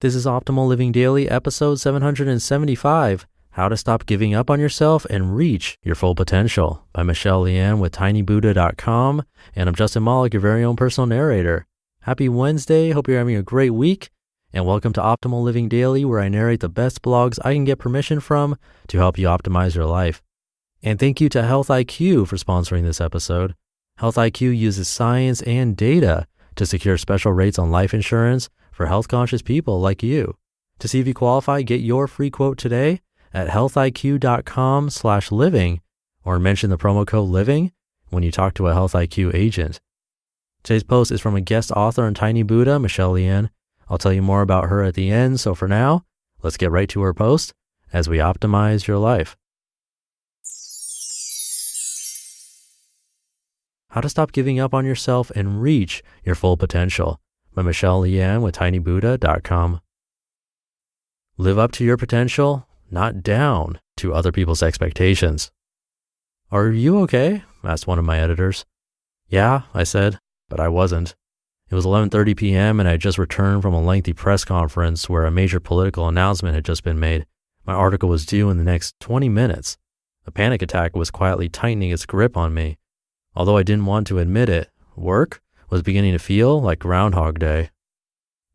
This is Optimal Living Daily, episode 775, How to Stop Giving Up on Yourself and Reach Your Full Potential by Michele Lian with tinybuddha.com. And I'm Justin Malik, your very own personal narrator. Happy Wednesday. Hope you're having a great week. And welcome to Optimal Living Daily, where I narrate the best blogs I can get permission from to help you optimize your life. And thank you to Health IQ for sponsoring this episode. Health IQ uses science and data to secure special rates on life insurance for health-conscious people like you. To see if you qualify, get your free quote today at healthiq.com/living or mention the promo code LIVING when you talk to a Health IQ agent. Today's post is from a guest author on Tiny Buddha, Michele Lian. I'll tell you more about her at the end, so for now, let's get right to her post as we optimize your life. How to Stop Giving Up on Yourself and Reach Your Full Potential by Michele Lian with tinybuddha.com. Live up to your potential, not down to other people's expectations. Are you okay? Asked one of my editors. Yeah, I said, but I wasn't. It was 11:30 p.m. and I had just returned from a lengthy press conference where a major political announcement had just been made. My article was due in the next 20 minutes. A panic attack was quietly tightening its grip on me. Although I didn't want to admit it, work was beginning to feel like Groundhog Day.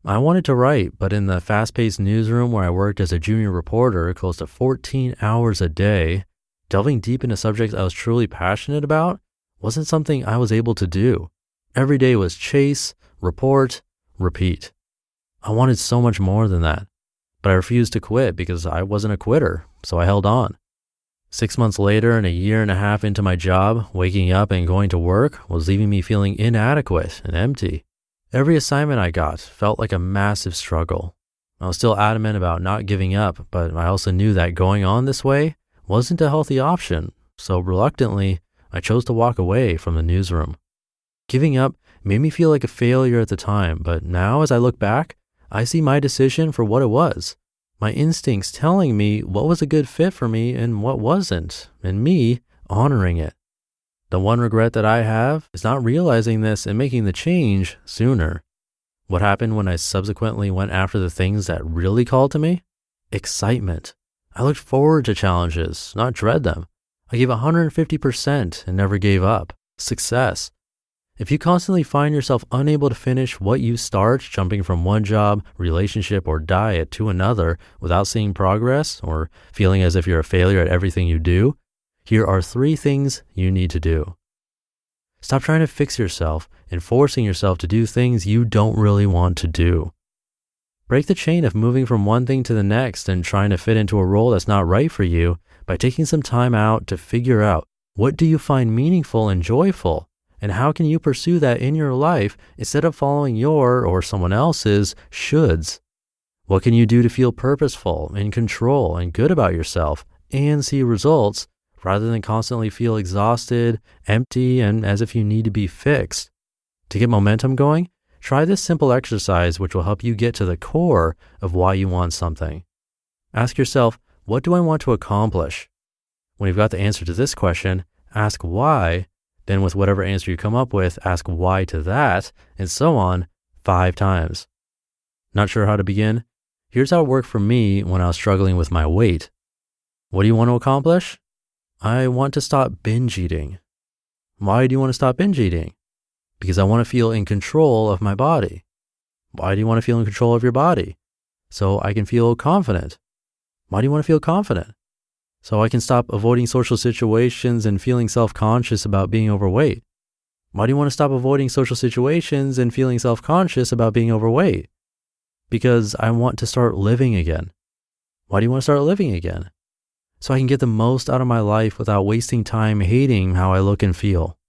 I wanted to write, but in the fast-paced newsroom where I worked as a junior reporter close to 14 hours a day, delving deep into subjects I was truly passionate about wasn't something I was able to do. Every day was chase, report, repeat. I wanted so much more than that, but I refused to quit because I wasn't a quitter, so I held on. 6 months later and a year and a half into my job, waking up and going to work was leaving me feeling inadequate and empty. Every assignment I got felt like a massive struggle. I was still adamant about not giving up, but I also knew that going on this way wasn't a healthy option, so reluctantly, I chose to walk away from the newsroom. Giving up made me feel like a failure at the time, but now as I look back, I see my decision for what it was. My instincts telling me what was a good fit for me and what wasn't, and me honoring it. The one regret that I have is not realizing this and making the change sooner. What happened when I subsequently went after the things that really called to me? Excitement. I looked forward to challenges, not dread them. I gave 150% and never gave up. Success. If you constantly find yourself unable to finish what you start, jumping from one job, relationship, or diet to another without seeing progress or feeling as if you're a failure at everything you do, here are 3 things you need to do. Stop trying to fix yourself and forcing yourself to do things you don't really want to do. Break the chain of moving from one thing to the next and trying to fit into a role that's not right for you by taking some time out to figure out what do you find meaningful and joyful. And how can you pursue that in your life instead of following your or someone else's shoulds? What can you do to feel purposeful, in control, and good about yourself and see results rather than constantly feel exhausted, empty, and as if you need to be fixed? To get momentum going, try this simple exercise which will help you get to the core of why you want something. Ask yourself, what do I want to accomplish? When you've got the answer to this question, ask why. Then with whatever answer you come up with, ask why to that, and so on 5 times. Not sure how to begin? Here's how it worked for me when I was struggling with my weight. What do you want to accomplish? I want to stop binge eating. Why do you want to stop binge eating? Because I want to feel in control of my body. Why do you want to feel in control of your body? So I can feel confident. Why do you want to feel confident? So I can stop avoiding social situations and feeling self-conscious about being overweight. Why do you want to stop avoiding social situations and feeling self-conscious about being overweight? Because I want to start living again. Why do you want to start living again? So I can get the most out of my life without wasting time hating how I look and feel.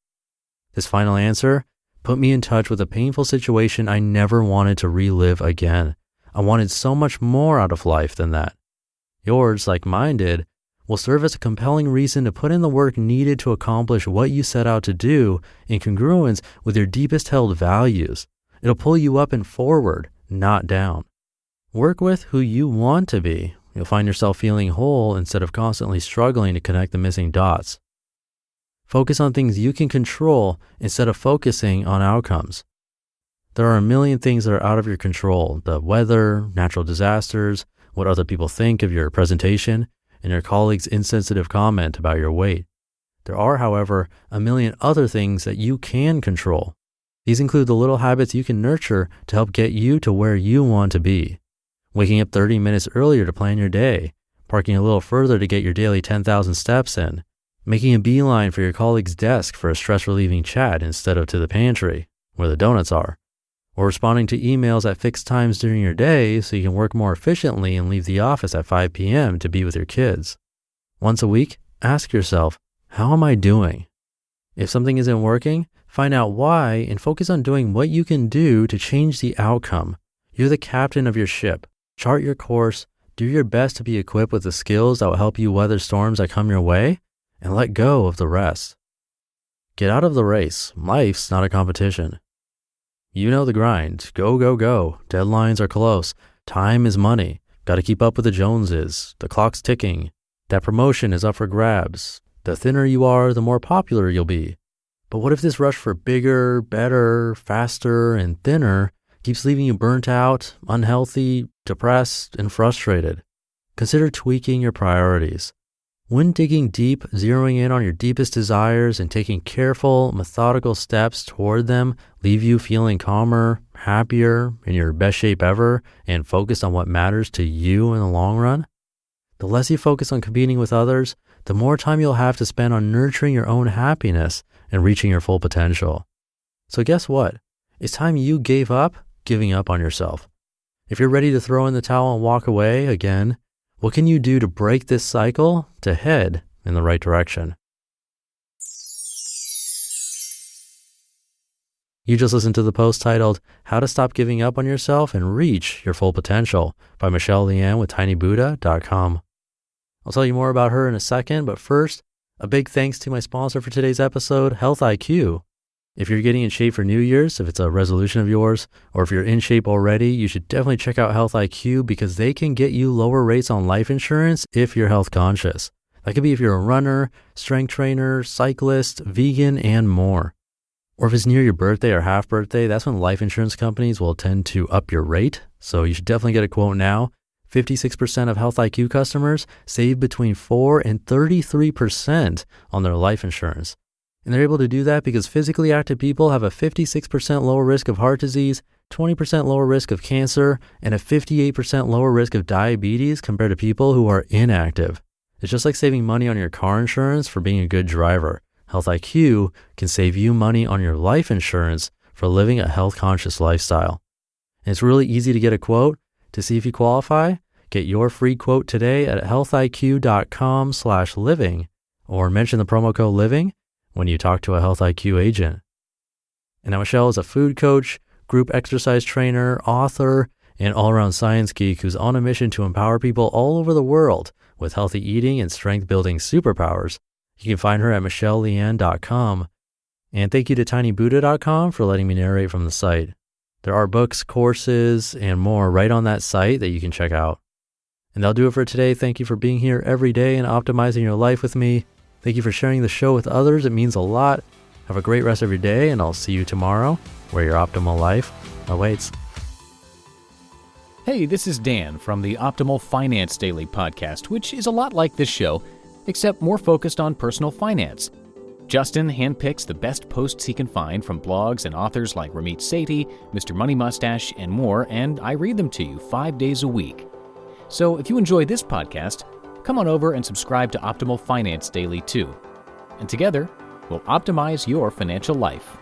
This final answer put me in touch with a painful situation I never wanted to relive again. I wanted so much more out of life than that. Yours, like mine did, will serve as a compelling reason to put in the work needed to accomplish what you set out to do in congruence with your deepest held values. It'll pull you up and forward, not down. Work with who you want to be. You'll find yourself feeling whole instead of constantly struggling to connect the missing dots. Focus on things you can control instead of focusing on outcomes. There are a million things that are out of your control: the weather, natural disasters, what other people think of your presentation, and your colleague's insensitive comment about your weight. There are, however, a million other things that you can control. These include the little habits you can nurture to help get you to where you want to be. Waking up 30 minutes earlier to plan your day, parking a little further to get your daily 10,000 steps in, making a beeline for your colleague's desk for a stress-relieving chat instead of to the pantry, where the donuts are, or responding to emails at fixed times during your day so you can work more efficiently and leave the office at 5 p.m. to be with your kids. Once a week, ask yourself, how am I doing? If something isn't working, find out why and focus on doing what you can do to change the outcome. You're the captain of your ship. Chart your course, do your best to be equipped with the skills that will help you weather storms that come your way, and let go of the rest. Get out of the race. Life's not a competition. You know the grind. Go, go, go. Deadlines are close. Time is money. Got to keep up with the Joneses. The clock's ticking. That promotion is up for grabs. The thinner you are, the more popular you'll be. But what if this rush for bigger, better, faster, and thinner keeps leaving you burnt out, unhealthy, depressed, and frustrated? Consider tweaking your priorities. When digging deep, zeroing in on your deepest desires and taking careful, methodical steps toward them leave you feeling calmer, happier, in your best shape ever, and focused on what matters to you in the long run? The less you focus on competing with others, the more time you'll have to spend on nurturing your own happiness and reaching your full potential. So guess what? It's time you gave up giving up on yourself. If you're ready to throw in the towel and walk away again, what can you do to break this cycle to head in the right direction? You just listened to the post titled, How to Stop Giving Up on Yourself and Reach Your Full Potential by Michele Lian with tinybuddha.com. I'll tell you more about her in a second, but first, a big thanks to my sponsor for today's episode, Health IQ. If you're getting in shape for New Year's, if it's a resolution of yours, or if you're in shape already, you should definitely check out Health IQ because they can get you lower rates on life insurance if you're health conscious. That could be if you're a runner, strength trainer, cyclist, vegan, and more. Or if it's near your birthday or half birthday, that's when life insurance companies will tend to up your rate. So you should definitely get a quote now. 56% of Health IQ customers save between 4 and 33% on their life insurance. And they're able to do that because physically active people have a 56% lower risk of heart disease, 20% lower risk of cancer, and a 58% lower risk of diabetes compared to people who are inactive. It's just like saving money on your car insurance for being a good driver. Health IQ can save you money on your life insurance for living a health-conscious lifestyle. And it's really easy to get a quote. To see if you qualify, get your free quote today at healthiq.com/living or mention the promo code LIVING when you talk to a Health IQ agent. And now Michele is a food coach, group exercise trainer, author, and all-around science geek who's on a mission to empower people all over the world with healthy eating and strength-building superpowers. You can find her at micheleLian.com. And thank you to tinybuddha.com for letting me narrate from the site. There are books, courses, and more right on that site that you can check out. And that'll do it for today. Thank you for being here every day and optimizing your life with me. Thank you for sharing the show with others. It means a lot. Have a great rest of your day, and I'll see you tomorrow where your optimal life awaits. Hey, this is Dan from the Optimal Finance Daily podcast, which is a lot like this show, except more focused on personal finance. Justin handpicks the best posts he can find from blogs and authors like Ramit Sethi, Mr. Money Mustache, and more, and I read them to you 5 days a week. So if you enjoy this podcast, come on over and subscribe to Optimal Finance Daily too. And together, we'll optimize your financial life.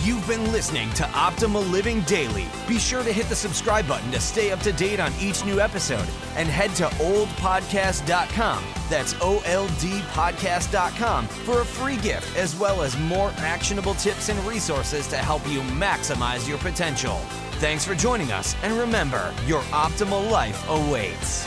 You've been listening to Optimal Living Daily. Be sure to hit the subscribe button to stay up to date on each new episode and head to oldpodcast.com. That's OLDpodcast.com for a free gift as well as more actionable tips and resources to help you maximize your potential. Thanks for joining us, and remember, your optimal life awaits.